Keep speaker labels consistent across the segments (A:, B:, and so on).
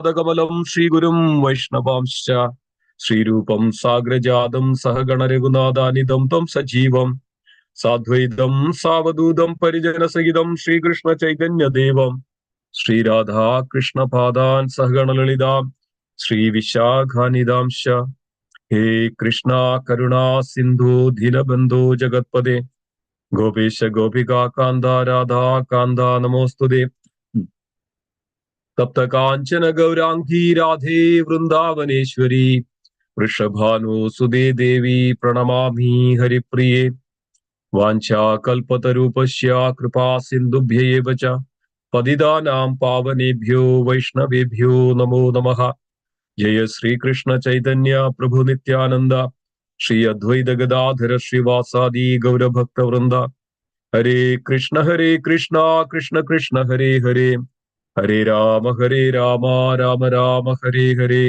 A: Kamalam Sri Gurum Vaishnavamscha Sri Rupam Sagrajadam Sahagana Raghunathanidam Tam Sajivam Sadvaidam Savadudam Parijana Sagidam Sri Krishna Chaitanya Devam Sri Radha Krishna Padan Sahagana Lalidam Sri Vishakhanidamscha He Krishna Karuna Sindhu Dhinabandhu Jagatpade Gopesha Gopika Kanda Radha Kanda Namostude तप्त कांचन गौरांगी राधे वृंदावनेश्वरी वृषभानु सुदे देवी प्रणमामि हरिप्रिये वाञ्छा कल्पतरूपस्य कृपा सिन्धुभ्यैव च पतितानां पावनेभ्यो वैष्णवेभ्यो नमो नमः। जय श्री कृष्ण चैतन्य प्रभु नित्यानंद श्री अद्वैत गदाधर श्रीवासादि गौर भक्त वृंद हरे कृष्ण कृष्ण कृष्ण हरे हरे हरे राम राम राम हरे हरे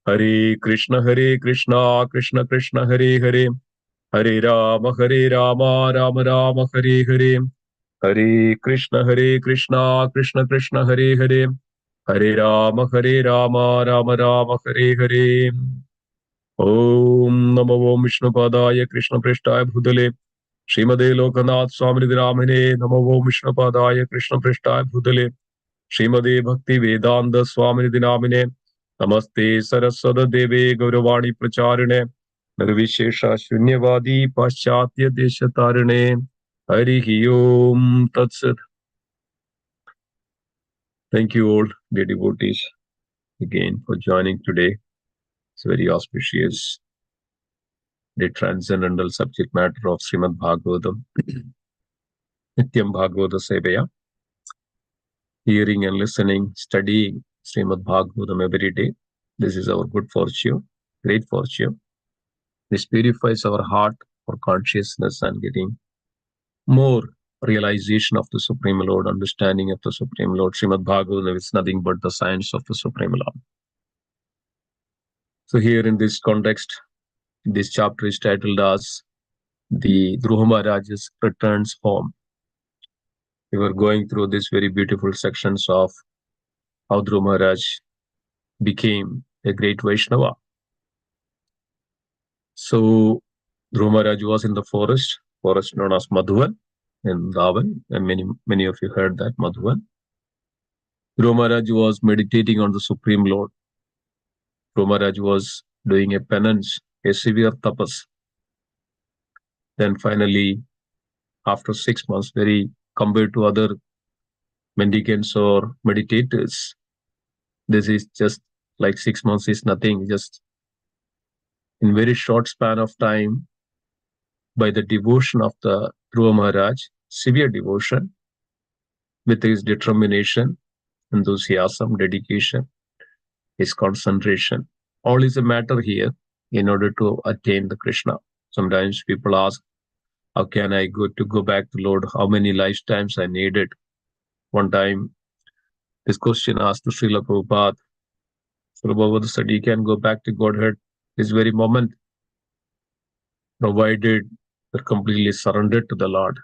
A: हरे कृष्ण कृष्ण कृष्ण हरे हरे हरे राम राम राम हरे हरे हरे कृष्ण कृष्ण कृष्ण हरे हरे हरे राम राम राम हरे हरे। ओम नमो ओम विष्णुपादाय कृष्ण पृष्ठाय भूतले श्रीमदे लोकनाथ स्वामी नामिने नमो ओम विष्णुपादाय कृष्ण पृष्ठाय भूतले श्रीमदे भक्ति वेदांत स्वामी नामिने नमस्ते सरस्वत देवे गौरवाणी प्रचारिणे निर्विशेष शून्यवादी पाश्चात्य देश तारिणे हरि ओम तत्सत। Thank you all, dear devotees, again for joining today. It's very auspicious, the transcendental subject matter of Srimad Bhagavatam, Nityam Bhagavata Sevaya, hearing and listening, studying Srimad Bhagavatam every day. This is our good fortune, great fortune. This purifies our heart, our consciousness, and getting more realization of the Supreme Lord, understanding of the Supreme Lord. Srimad Bhagavatam is nothing but the science of the Supreme Lord. So here in this context, this chapter is titled as the Dhruva Maharaj's returns home. We were going through these very beautiful sections of how Dhruva Maharaj became a great Vaishnava. So Dhruva Maharaj was in the forest known as Madhuvan in Dhawan, and many of you heard that Madhuvan. Dhruva Maharaj was meditating on the Supreme Lord. Dhruva Maharaj was doing a penance, a severe tapas. Then finally, after 6 months, compared to other mendicants or meditators, this is just like 6 months is nothing. Just in very short span of time, by the devotion of the Dhruva Maharaj, severe devotion, with his determination, enthusiasm, dedication, his concentration, all is a matter here in order to attain the Krishna. Sometimes people ask, how can I go back to Lord? How many lifetimes I needed? One time, this question asked to Srila Prabhupada. Srila Prabhupada said, you can go back to Godhead this very moment, provided you're completely surrendered to the Lord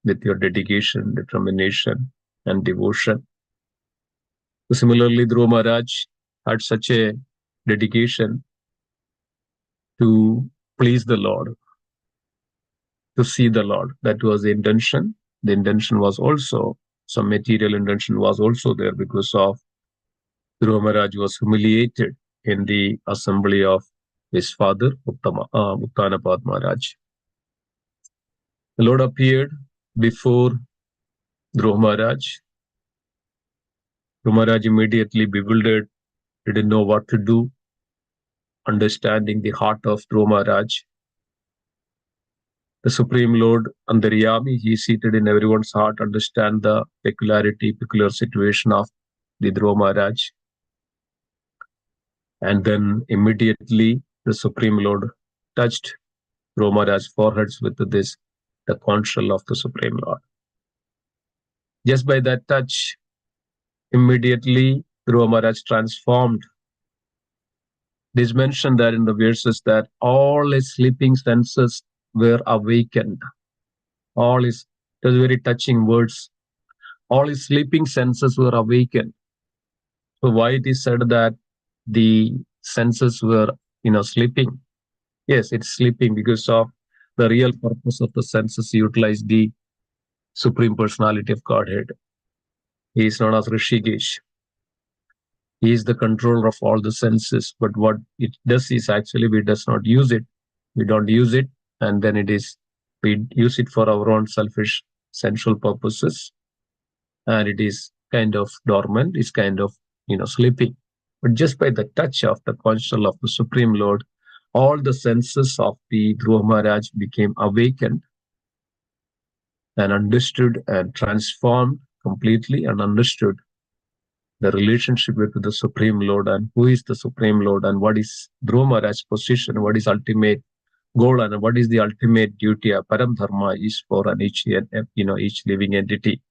A: with your dedication, determination, and devotion. So similarly, Dhruva Maharaj had such a dedication to please the Lord, to see the Lord. That was the intention. The intention was also, some material intention was also there because of Dhruva Maharaj was humiliated in the assembly of his father, Uttanapad Maharaj. The Lord appeared before Dhruva Maharaj. Dhruva Maharaj immediately bewildered, didn't know what to do, understanding the heart of Dhruva Maharaj. The Supreme Lord Antaryami, he is seated in everyone's heart, understand the peculiar situation of the Dhruva Maharaj. And then immediately the Supreme Lord touched Dhruva Maharaj's foreheads with the control of the Supreme Lord. Just by that touch, immediately Dhruva Maharaj transformed. It is mentioned that in the verses that all his sleeping senses were awakened. Those very touching words. All his sleeping senses were awakened. So why it is said that the senses were, sleeping? Yes, it's sleeping because of the real purpose of the senses utilize the Supreme Personality of Godhead. He is known as Rishikesh. He is the controller of all the senses. But what it does is actually we does not use it. We don't use it, and then we use it for our own selfish sensual purposes, and it is kind of dormant. It's kind of sleeping. But just by the touch of the conscience of the Supreme Lord, all the senses of the Dhruva Maharaj became awakened and understood and transformed completely and understood the relationship with the Supreme Lord and who is the Supreme Lord and what is Dhruva Maharaj's position, what is ultimate goal and what is the ultimate duty of Param Dharma is for each living entity.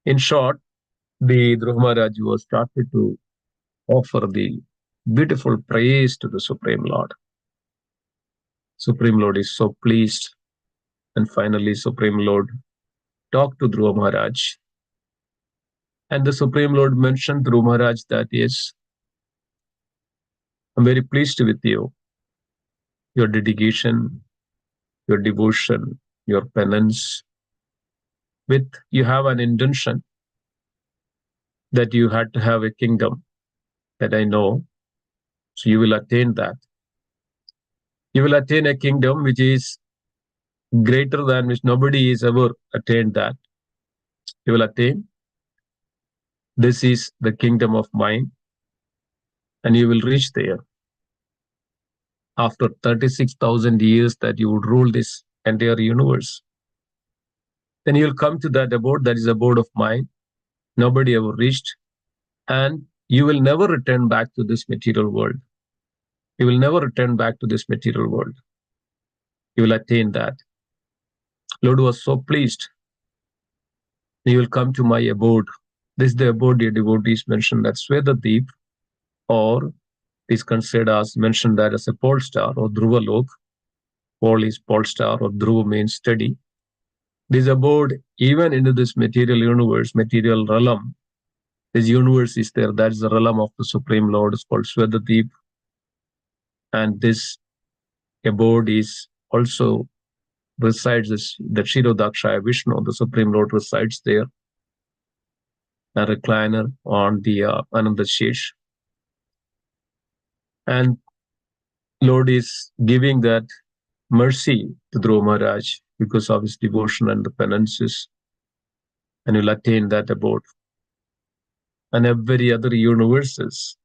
A: In short, the Dhruva Maharaj was started to offer the beautiful praise to the Supreme Lord. Supreme Lord is so pleased, and finally Supreme Lord talked to Dhruva Maharaj, and the Supreme Lord mentioned Dhruva Maharaj that yes, I'm very pleased with you, your dedication, your devotion, your penance. With you have an intention that you had to have a kingdom that I know, so you will attain that. You will attain a kingdom which is greater than which nobody is ever attained that. You will attain. This is the kingdom of mine, and you will reach there. After 36,000 years that you would rule this entire universe, then you'll come to that abode that is abode of mine. Nobody ever reached, and you will never return back to this material world. You will never return back to this material world. You will attain that. Lord was so pleased. You will come to my abode. This is the abode your devotees mentioned that Swetadeep, or is considered as mentioned that as a pole star or Dhruva Lok. Pole is pole star or Dhruva means steady. This abode, even into this material universe, material realm, this universe is there. That is the realm of the Supreme Lord. It's called Swetadeep. And this abode is also resides the Kshirodakshaya Vishnu, the Supreme Lord resides there, a recliner on the Ananda Shesh. And Lord is giving that mercy to Dhruva Maharaj because of his devotion and the penances, and will attain that abode. And every other universes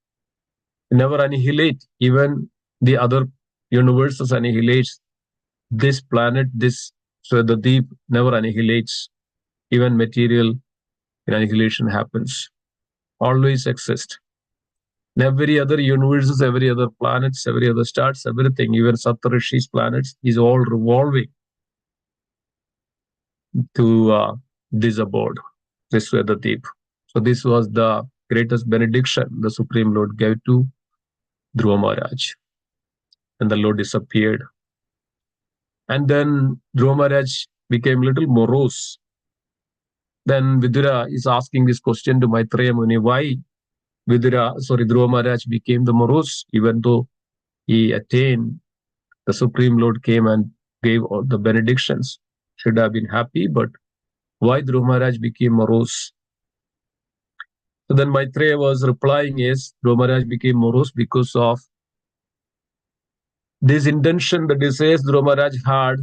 A: never annihilate, even the other universes annihilates. This planet, so the deep never annihilates. Even material annihilation happens. Always exist. In every other universes, every other planets, every other stars, everything, even Saptarishi's planets, is all revolving to this abode, this Swetadeep. So this was the greatest benediction the Supreme Lord gave to Dhruva Maharaj. And the Lord disappeared. And then Dhruva Maharaj became a little morose. Then Vidura is asking this question to Maitreya Muni, why Dhruva Maharaj became the morose, even though he attained, the Supreme Lord came and gave all the benedictions. Should have been happy, but why Dhruva Maharaj became morose? So then Maitreya was replying, yes, Dhruva Maharaj became morose because of this intention, the desires Dhruva Maharaj had,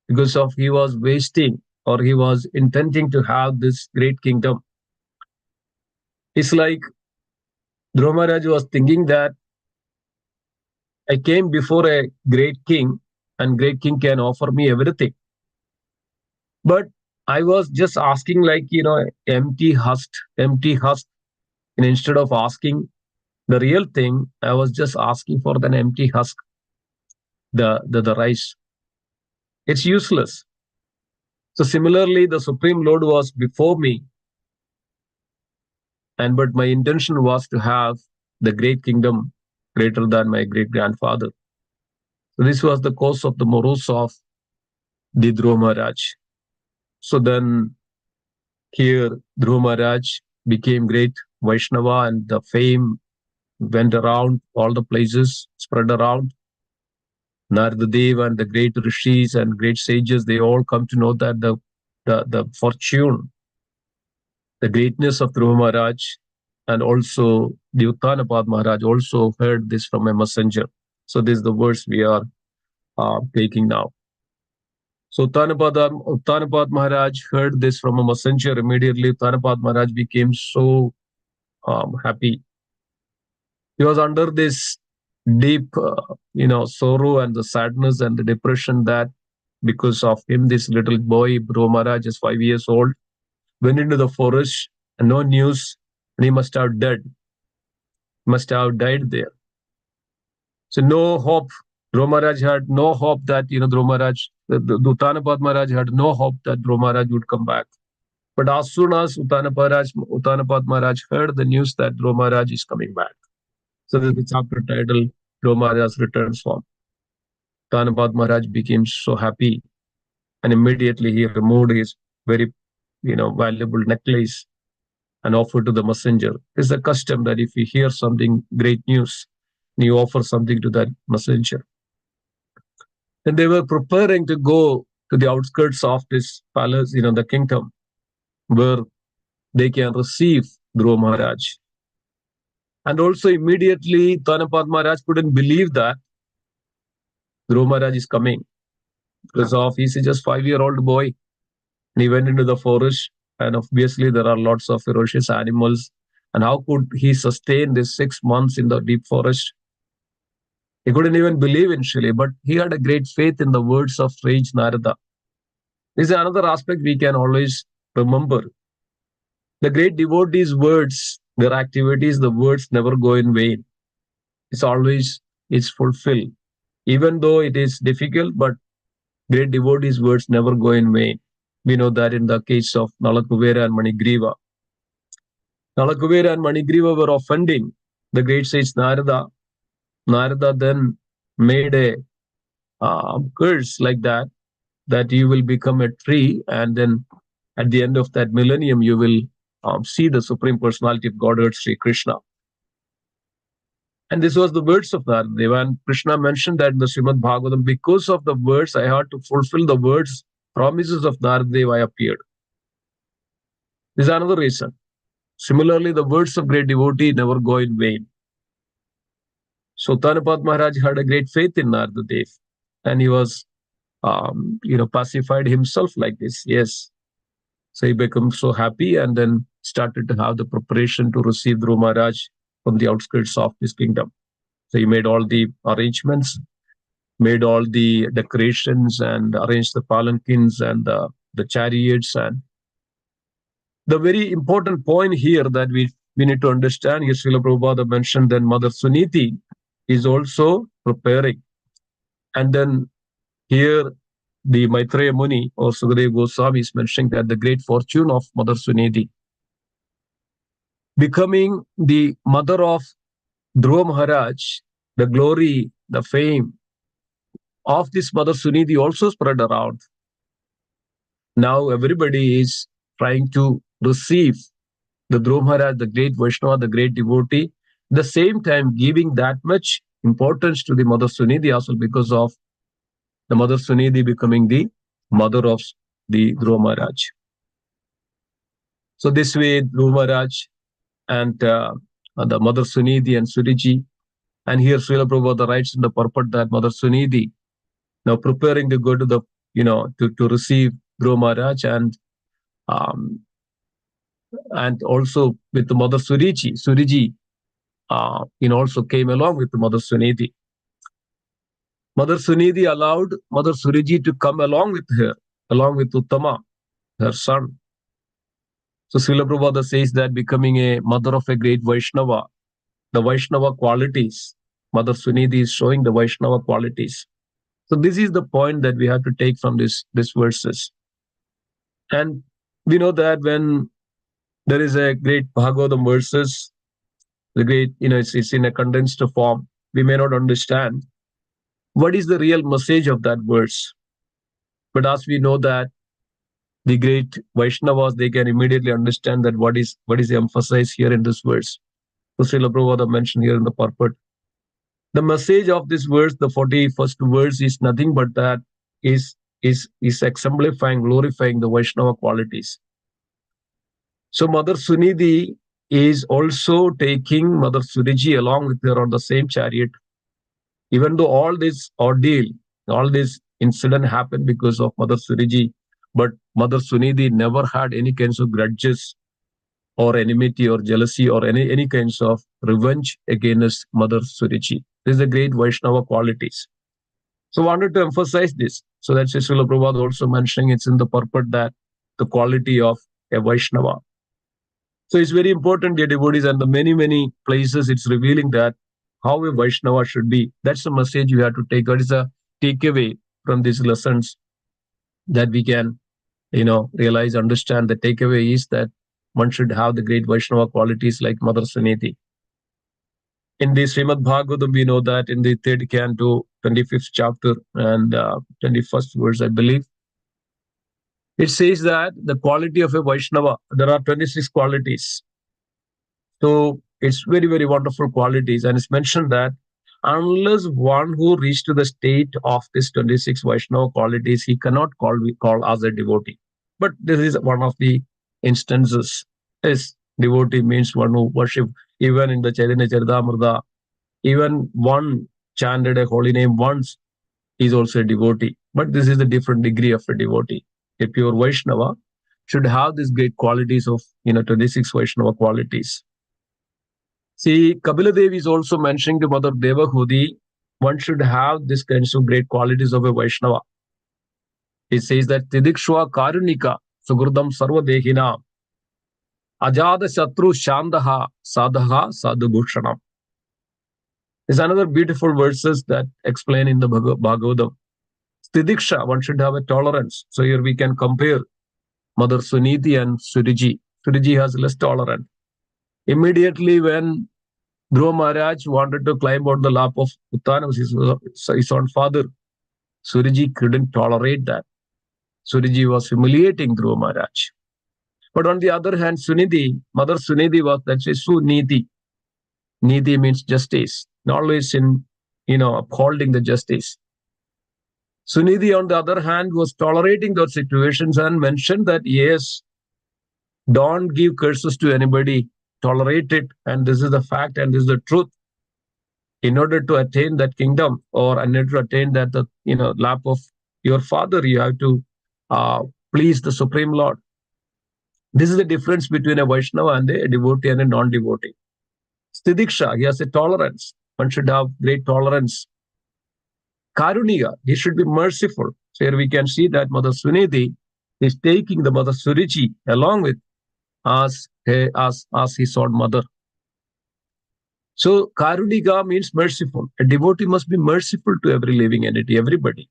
A: because of he was wasting or he was intending to have this great kingdom. It's like Dhruva Maharaj was thinking that I came before a great king, and great king can offer me everything. But I was just asking like, empty husk. And instead of asking the real thing, I was just asking for an empty husk, the rice. It's useless. So similarly, the Supreme Lord was before me, but my intention was to have the great kingdom greater than my great grandfather. So this was the cause of the morose of the Dhruva Maharaj. So then here Dhruva Maharaj became great Vaishnava, and the fame went around all the places, spread around. Narada Dev and the great rishis and great sages, they all come to know that the fortune, the greatness of Dhruva Maharaj, and also the Uttanapad Maharaj also heard this from a messenger. So this is the verse we are taking now. So Uttanapad Maharaj heard this from a messenger. Immediately, Uttanapad Maharaj became so happy. He was under this deep, sorrow and the sadness and the depression that because of him, this little boy, Dhruva Maharaj, is 5 years old, went into the forest and no news, and he must have died there. So no hope. Dhruva Maharaj had no hope that, Dhruva Maharaj, the Uttanapad Maharaj had no hope that Dhruva Maharaj would come back. But as soon as Uttanapad Maharaj heard the news that Dhruva Maharaj is coming back. So this is the chapter title, Dhruva Maharaj returns home. Uttanapad Maharaj became so happy, and immediately he removed his very, valuable necklace and offered to the messenger. It's a custom that if you hear something great news, you offer something to that messenger. And they were preparing to go to the outskirts of this palace, the kingdom, where they can receive Dhruva Maharaj. And also immediately Uttanapad Maharaj couldn't believe that Dhruva Maharaj is coming, because of he's just 5-year-old boy. And he went into the forest, and obviously there are lots of ferocious animals. And how could he sustain this 6 months in the deep forest? He couldn't even believe initially, but he had a great faith in the words of sage Narada. This is another aspect we can always remember. The great devotees' words, their activities, the words never go in vain. It's fulfilled. Even though it is difficult, but great devotees' words never go in vain. We know that in the case of Nalakuvera and Manigriva. Nalakuvera and Manigriva were offending the great sage Narada. Narada then made a curse like that you will become a tree, and then at the end of that millennium, you will see the Supreme Personality of Godhead, Sri Krishna. And this was the words of Narada. And Krishna mentioned that in the Srimad Bhagavatam, because of the words, I had to fulfill the words, promises of Narada, I appeared. This is another reason. Similarly, the words of great devotee never go in vain. So Uttanapad Maharaj had a great faith in Narada Dev, and he was, pacified himself like this. Yes. So he became so happy and then started to have the preparation to receive Dhruva Maharaj from the outskirts of his kingdom. So he made all the arrangements, made all the decorations, and arranged the palanquins and the chariots. And the very important point here that we need to understand, here Srila Prabhupada mentioned that Mother Suniti is also preparing. And then here the Maitreya Muni or Sukadeva Goswami is mentioning that the great fortune of Mother Suniti, becoming the mother of Dhruva Maharaj, the glory, the fame of this Mother Suniti also spread around. Now everybody is trying to receive the Dhruva Maharaj, the great Vaishnava, the great devotee, at the same time giving that much importance to the Mother Suniti also, because of the Mother Suniti becoming the mother of the Dhruva Maharaj. So this way, Dhruva Maharaj and the Mother Suniti and Suriji, and here Srila Prabhupada writes in the purport that Mother Suniti now preparing to go to the, to receive Dhruva Maharaj, and also with the Mother Suriji also came along with the Mother Suniti. Mother Suniti allowed Mother Suriji to come along with her, along with Uttama, her son. So Srila Prabhupada says that becoming a mother of a great Vaishnava, the Vaishnava qualities, Mother Suniti is showing the Vaishnava qualities. So this is the point that we have to take from these verses. And we know that when there is a great Bhagavatam verses, the great, it's in a condensed form, we may not understand what is the real message of that verse. But as we know that The great Vaishnavas, they can immediately understand that what is emphasized here in this verse. So Srila Prabhupada mentioned here in the purport. The message of this verse, the 41st verse, is nothing but that is exemplifying, glorifying the Vaishnava qualities. So Mother Sunidhi is also taking Mother Suriji along with her on the same chariot. Even though all this ordeal, all this incident happened because of Mother Suriji, but Mother Sunidhi never had any kinds of grudges or enmity or jealousy or any kinds of revenge against Mother Suriji. This is the great Vaishnava qualities. So I wanted to emphasize this. So that's Srila Prabhupada also mentioning it's in the purport that the quality of a Vaishnava. So it's very important, dear devotees, and the many places it's revealing that how a Vaishnava should be. That's the message you have to take. What is a takeaway from these lessons that we can, realize, understand? The takeaway is that one should have the great Vaishnava qualities like Mother Suniti. In the Srimad Bhagavatam, we know that in the third canto, 25th chapter and 21st verse, I believe, it says that the quality of a Vaishnava, there are 26 qualities. So it's very wonderful qualities. And it's mentioned that unless one who reached to the state of this 26 Vaishnava qualities, he cannot call as a devotee. But this is one of the instances. Yes, devotee means one who worship. Even in the Chaitanya Charitamrita, even one chanted a holy name once is also a devotee. But this is a different degree of a devotee. A pure Vaishnava should have these great qualities of 26 Vaishnava qualities. See, Kapila Devi is also mentioning to Mother Devahudi, one should have these kinds of great qualities of a Vaishnava. It says that Tidikshwa Karunika Sugurdam Sarvadehina Ajada Shatru Shandaha Sadaha Sadhubhushanam. There's another beautiful verses that explain in the Bhagavatam. Tidiksha, one should have a tolerance. So here we can compare Mother Suniti and Suriji. Suriji has less tolerance. Immediately when Dhruva Maharaj wanted to climb on the lap of Uttana, his own father, Suriji couldn't tolerate that. Suriji was humiliating Dhruva Maharaj. But on the other hand, Sunidhi, Mother Sunidhi was actually Suniti. Niti means justice, always in, upholding the justice. Sunidhi, on the other hand, was tolerating those situations and mentioned that, yes, don't give curses to anybody, tolerate it, and this is the fact and this is the truth. In order to attain that kingdom or in order to attain that, lap of your father, you have to please the Supreme Lord. This is the difference between a Vaishnava and a devotee and a non-devotee. Stidiksha, he has a tolerance. One should have great tolerance. Karuniya, he should be merciful. So here we can see that Mother Sunidhi is taking the Mother Suriji along with as his own mother. So Karunika means merciful. A devotee must be merciful to every living entity, everybody.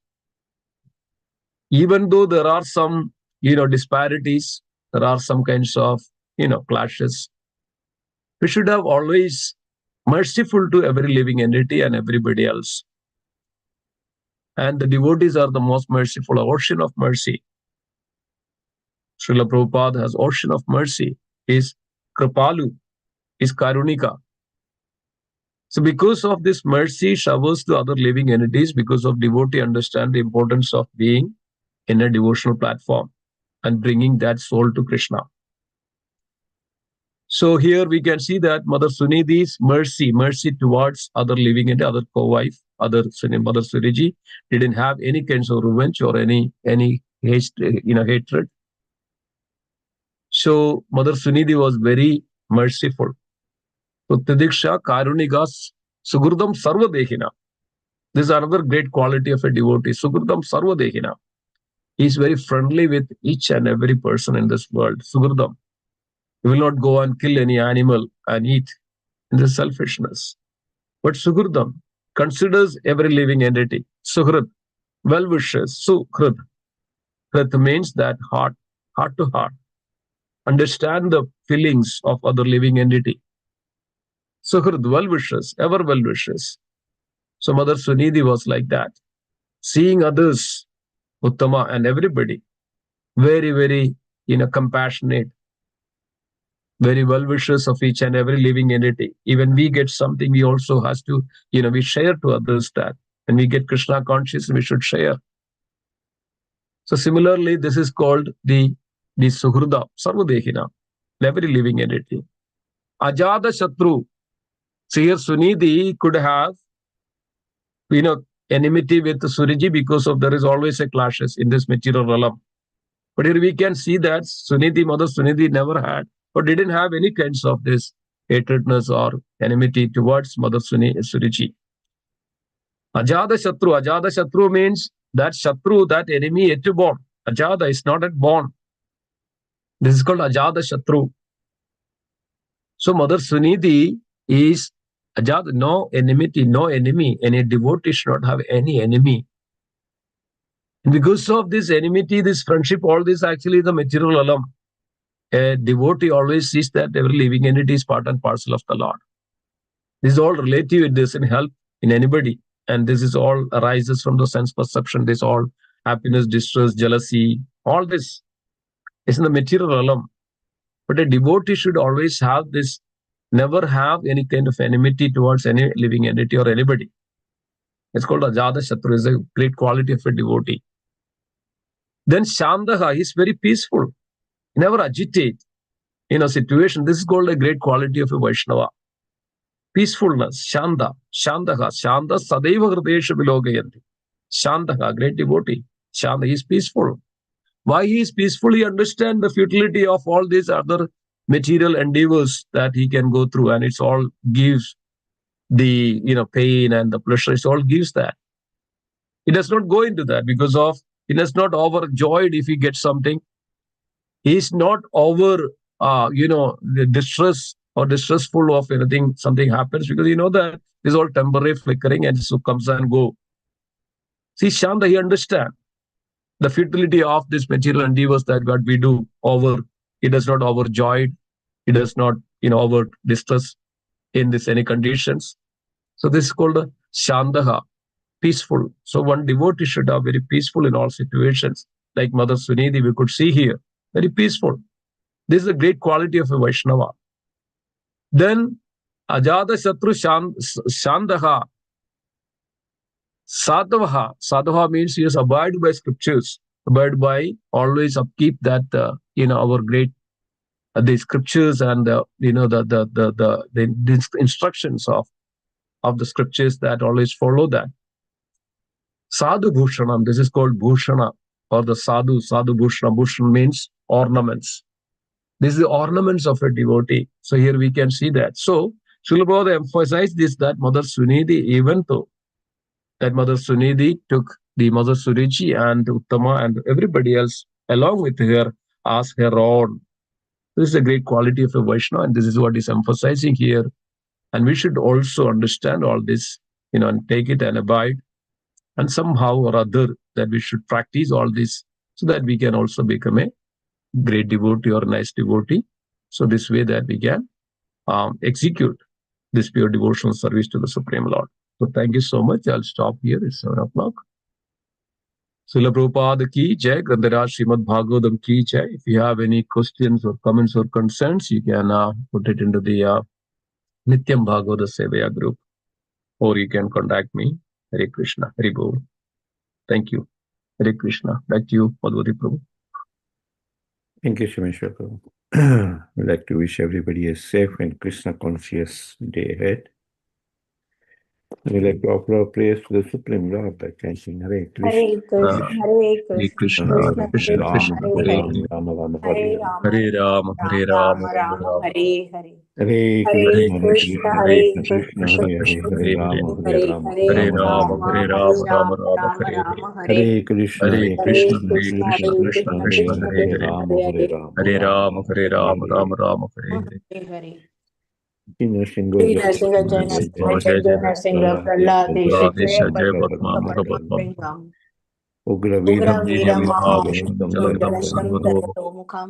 A: Even though there are some, disparities, there are some kinds of, clashes, we should have always merciful to every living entity and everybody else. And the devotees are the most merciful, ocean of mercy. Srila Prabhupada has ocean of mercy, is Kripalu, is Karunika. So because of this mercy showers to other living entities, because of devotee understand the importance of being in a devotional platform and bringing that soul to Krishna. So here we can see that Mother Sunidhi's mercy towards other living and other co-wife, Mother Suriji, didn't have any kinds of revenge or any hatred. So Mother Sunidhi was very merciful. So Tidiksha Karunigas Sugurdam Sarvadehina. This is another great quality of a devotee. Sugurdam Sarvadehina. He is very friendly with each and every person in this world. Sugurdam. He will not go and kill any animal and eat in the selfishness. But Sugurdam considers every living entity. Suhrad, well wishes. Suhrad. That means that heart to heart. Understand the feelings of other living entity. Suhrad, well wishes, ever well wishes. So Mother Sunidhi was like that. Seeing others, Uttama and everybody, very, very, compassionate, very well wishers of each and every living entity. Even we get something, we also has to, we share to others that. When we get Krishna conscious, we should share. So similarly, this is called the Suhruda, Sarvadehina, every living entity. Ajada Shatru. So here Sunidhi could have, enmity with Suriji because of there is always a clashes in this material realm. But here we can see that Sunidhi, Mother Sunidhi never had or didn't have any kinds of this hatredness or enmity towards Mother Suriji. Ajada Shatru means that Shatru, that enemy yet to born. Ajada is not yet born. This is called Ajada Shatru. So Mother Sunidhi is Ajada, no enmity, no enemy. Any devotee should not have any enemy. And because of this enmity, this friendship, all this actually the material realm. A devotee always sees that every living entity is part and parcel of the Lord. This is all relative. It doesn't help in anybody. And this is all arises from the sense perception. This all happiness, distress, jealousy, all this is in the material realm. But a devotee should always have this, never have any kind of enmity towards any living entity or anybody. It's called Ajada Shatru. It's a great quality of a devotee. Then Shandaha is very peaceful. He never agitate in a situation. This is called a great quality of a Vaishnava. Peacefulness, Shanda, Shandaha, Shanda Sadaiva Hridesha Vilogayanti. Shandaha, great devotee. Shanda, he is peaceful. Why he is peaceful? He understands the futility of all these other material endeavors that he can go through, and it's all gives the pain and the pleasure. It all gives that. He does not go into that because of he is not overjoyed if he gets something. He is not over the distress or distressful of anything, something happens, because that is all temporary, flickering, and so comes and go. See, Shanda, he understands the futility of this material endeavors that what we do over. He does not overjoyed. He does not, over distress in this any conditions. So this is called a Shandaha, peaceful. So one devotee should have very peaceful in all situations. Like Mother Sunidhi, we could see here, very peaceful. This is a great quality of a Vaishnava. Then Ajada Shatru Shandaha. Sadhavaha. Sadhava means he is abide by scriptures, abide by always upkeep that our great the scriptures and the instructions of the scriptures, that always follow that. Sadhu Bhushanam. This is called Bhushana or the Sadhu Bhushana. Bhushana means ornaments. This is the ornaments of a devotee. So here we can see that. So Srila Prabhupada emphasized this, that Mother Sunidhi, even though that Mother Sunidhi took the Mother Suriji and Uttama and everybody else along with her as her own. This is a great quality of a Vaishnava, and this is what is emphasizing here. And we should also understand all this, and take it and abide. And somehow or other that we should practice all this so that we can also become a great devotee or a nice devotee. So this way that we can execute this pure devotional service to the Supreme Lord. So thank you so much. I'll stop here. It's 7 o'clock. Srila Prabhupada ki jai, Grandaraj Srimad Bhagavatam ki jai. If you have any questions or comments or concerns, you can put it into the Nityam Bhagavata Sevaya group, or you can contact me. Hare Krishna, Hare Bol. Thank you. Hare Krishna. Back to you, Madhuri Prabhu.
B: Thank you, Shimeshwar Prabhu. We'd like to wish everybody a safe and Krishna conscious day ahead. We'd like to offer our prayers to the Supreme Lord by chanting Hare Krishna.
A: Hare Krishna, Krishna Krishna, Hare Hare.
B: Rama, Hare
A: Hare Rama, Hare Rama, Rama Rama.
B: Hare Krishna, Krishna Krishna, Hare Rama, Hare Rama,
A: Hare Rama, Hare Rama, Rama Rama, Hare Hare.
B: Hare Krishna,
A: Hare Krishna, Krishna
B: Krishna
A: Krishna, Krishna Hare
B: Hare
A: Hare.
B: Rama, Hare Rama,
A: Hare Rama, Hare Rama, Rama Rama, Hare Hare.
B: Nrsimha
A: Jai Jai Radhesha Jai Padma Mukha Padma
B: Ugra
A: Ugra
B: Veeram
A: Veeram Mahavishnu Jalandham Sarvadho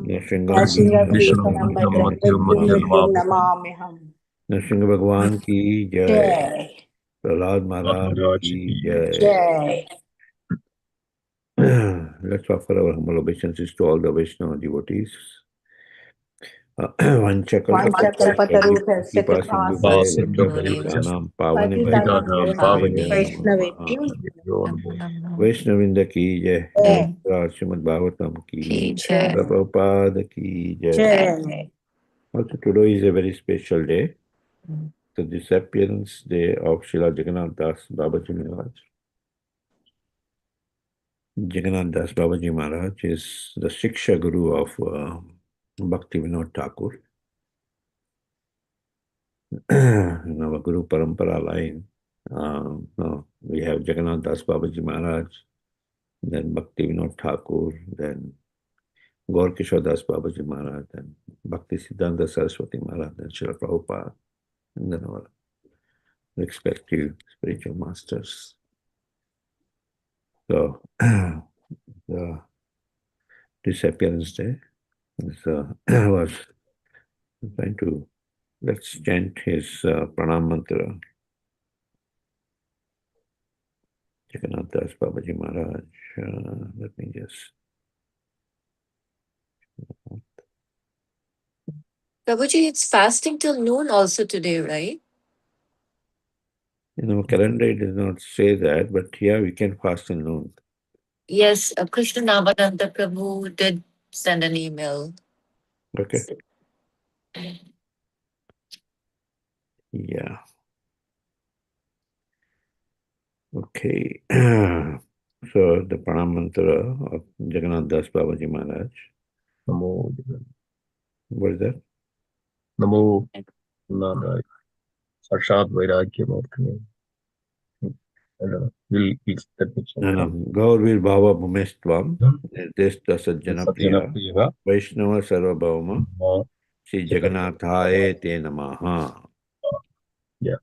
B: Nrsimha
A: Vishnu Bhuttam Madhyam Madhyam
B: Narasimha भगवान की जय, प्रहलाद महाराज
A: Maharaj
B: की
A: ki
B: जय। Let's offer our humble obeisances to all the Vaishnava devotees.
C: Vanchakalpatarubhyasya
B: Kripa
C: kripa
B: Sindhu
A: Sindhuvaya
B: Sanam Pavane
A: Patitanam
C: Vaishnavebhyo
A: Pavanebhyo
B: Vaishnavinda ki jai, Srimad Bhagavatam ki jai, Prabhupada ki jai.
C: Jai.
B: Also today is a very special day, the disappearance day of Srila Jagannath Das Babaji Maharaj. Jagannath Das Babaji Maharaj is the Shiksha Guru of Bhakti Vinod Thakur. In our Guru Parampara line, we have Jagannath Das Babaji Maharaj, then Bhakti Vinod Thakur, then Gaur Kishore Das Babaji Maharaj, then Bhakti Siddhanta Saraswati Maharaj, then Srila Prabhupada, and then our respective spiritual masters. So, the disappearance day was trying to, let's chant his pranam mantra. Jagannath Das Babaji Maharaj, let me just.
D: Prabhuji, it's fasting till noon also today, right?
B: In our calendar, it does not say that, but here we can fast till noon.
D: Yes, Krishna Namananda Prabhu did send an email.
B: Okay. Yeah. Okay. So the pranam mantra of Jagannath Das Babaji Maharaj.
A: Namo
B: What is that?
A: Namo Nandai Sakshat Vairagya Murthy. Will let me check.
B: Gaurvir Bhava Bhumestvam Desta Sajjana Priya
A: Priya
B: Vaishnava Sarvabhauma Sri Jagannathaye Te Namaha.
A: Yeah.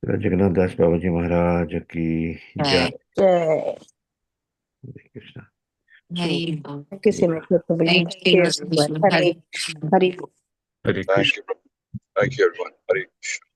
B: Jagannath Das Babaji Maharaj ki jai.
C: Jai.
B: Hare Krishna.
D: Hari.
C: Thank you so much, Prabhuji. Thank you, everyone. Hari.
A: Hare Krishna.
E: Thank you, everyone. Hare Krishna.